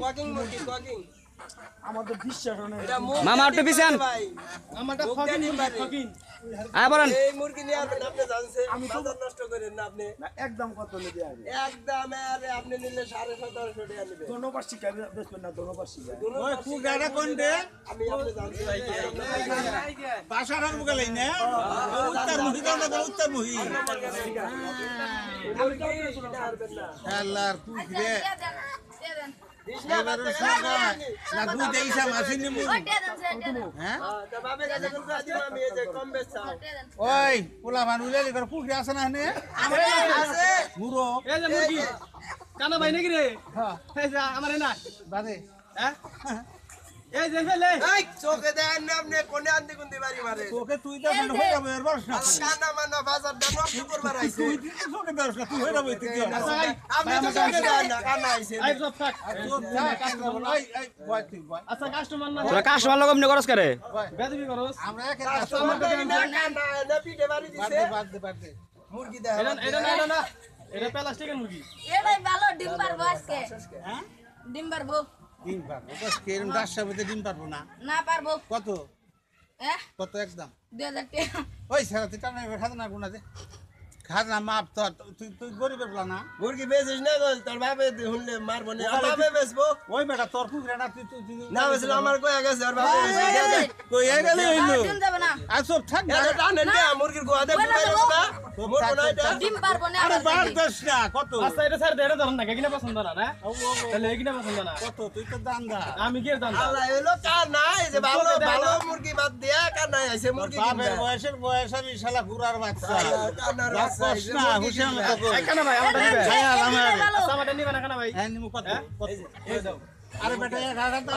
Coking মুরগি coking আমাদের বিশ্বাস হয় না। মামা একটু পিছান। আমারটা ফকিং মুরগি, ফকিং। আয় বলেন। এই মুরগি নিয়ে আপনি জানছেন আমি বাজার নষ্ট করেন না আপনি না, একদম কত নেবে আগে? একদম আরে আপনি নিলে 1750 টাকা নেবেন ধন্যবাদ শিখা বেচবেন না, ধন্যবাদ শিখা। ওই কুগাড়া কোন দে আমি আপনি জানছি ভাই বাসার আর বুকালাই না উত্তর মুহি দাও না উত্তর মুহি মুরগি কিনে আনবেন না আল্লাহর কুগরে দিশনা এবার বাচ্চা শুনো না দুই দেইছা মাসিনি মু হ্যাঁ তা বাবে কাছে কোন কাজ আমি এই যে কম বেচ চাও ওই পোলা মানুষ এলি করে কুগরে আছে না নে আছে মুরো এই যে মুরগি কানা ভাই নাকি রে? হ্যাঁ এই যে আমার না, বাদে হ্যাঁ? এই যে ফেলে। এই চোখে দেন না আপনি কোনে আনতে কোনতে বাড়ি মারে তোকে তুই তো মনে হই যাবে এর বর্ষ না কানা মানা বাজার দাম নষ্ট করবার আইছে তুই তোকে বর্ষ না তুই হই যাবে তুই আপনি তো চোখে দেন না কানা আইছে আই সব থাক। এই এই বয় তুই বয় আচ্ছা কাস্টমার না তোরা কাস্টমার লোক এমনি করস করে? বেদবি করস। আমরা একে কাস্টমার না কানা না পিঠে বাড়ি দিছে বাদে মুরগি দেখ এটা না এটা প্লাস্টিকের মুরগি। এটাই ভালো ডিম পারবো আজকে। হ্যাঁ ডিম পারবো ডিম পারবো বস কেরম 10 টাকা ডিম পারবো না না পারবো কত হ্যাঁ কত একদম 2000 টাকা ওই সারা তুই টানা খাজনা গুনা দে খাজনা মাপ তো তুই তুই গরিবের বলা না মুরগি বেচিস না তোর বাপে হুনলে মারবো না আর বাপে বেচবো ওই বেটা তোর কুকুরে না তুই তুই না বেচলে আমার কই গেছে আর বাপে বেচে কই এই গেলে হইলো ডিম দেব না আর সব থাক না এটা টানেন কে মুরগির গোয়া দে পুরাই রাখবা মোর না এটা ডিম পারবো না আরে বার দশ না কত আচ্ছা এটা স্যার এটা ধরুন না কিনা পছন্দ না না তাহলে কিনা পছন্দ না কত তুই তো দান্দা আমি কি জানতাম আল্লাহ হইলো কার নাই যে ভালো ভালো মুরগি বাদ দিয়া কার নাই আইছে মুরগি বাপের কিনবে বয়স আমি শালা ঘুরার বাচ্চা কানার বাপ বাচ্চা কষ্ট না হুশিয়ার মতো কর কেন ভাই আমারটা নিবে ছায়া আমার আচ্ছা আমারটা নিবে না কেন ভাই হ্যাঁ নিমু কত কত এই দাও আরে বেটা এক হাজার দাম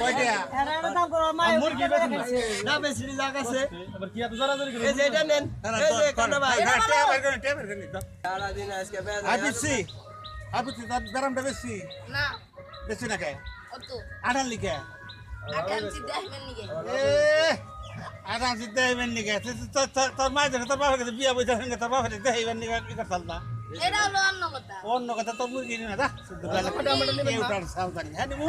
কয়টা মুরগি বেচুন না না বেচলি লাগাছে আবার কি এত জোরাজোরি করে এই যে এটা নেন এই যে কানা ভাই টেবিল সারা দিন আজকে বেচ আপিসি আপিসি তার গরমটা বেশি না বেশি না কে অত আড়াল লিখে আকাঙ্ক্ষি দেখবেন নিকে আড়াল সিদ্ধ হইবেন নিকে তোর মা দেখে তোর বাবার কাছে বিয়া বইতে সঙ্গে তোর বাবার কাছে হইবেন নিকে কি করতাল না এটা হলো অন্য কথা অন্য কথা তোর মুরগি নিয়ে না দা শুদ্ধ বেলা কেউটার সালতানি হ্যাঁ নিমু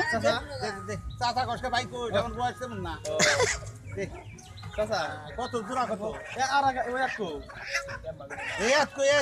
চাচা কষ্ট ভাই কই যেমন বয়স তেমন না চাচা কত দূরা কত আর আগে ওই একটু এই